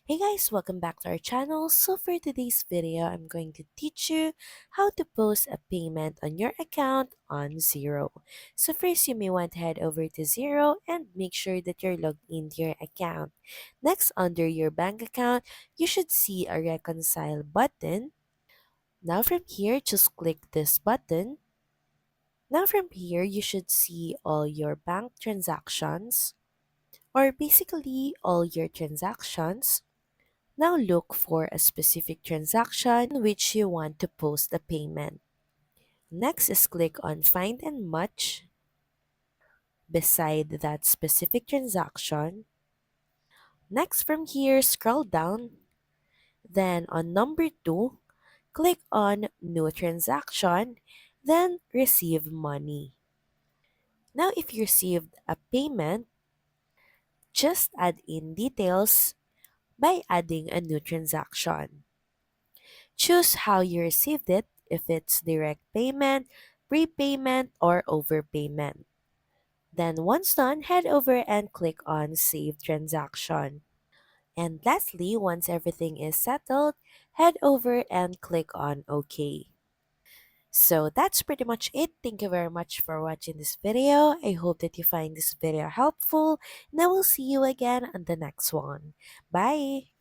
Hey guys, welcome back to our channel. So for today's video, I'm going to teach you how to post a payment on your account on Xero. So first, you may want to head over to Xero and make sure that you're logged into your account. Next, under your bank account, you should see a reconcile button. Now from here, just click this button. Now from here, you should see all your bank transactions, or basically all your transactions. Now look for a specific transaction which you want to post a payment. Next is click on Find and Match beside that specific transaction. Next from here, scroll down. Then on number 2, click on New Transaction, then Receive Money. Now if you received a payment, just add in details by adding a new transaction. Choose how you received it, if it's direct payment, prepayment, or overpayment. Then once done, head over and click on Save Transaction. And lastly, once everything is settled, head over and click on OK. So that's pretty much it. Thank you very much for watching this video. I hope that you find this video helpful, and I will see you again on the next one. Bye!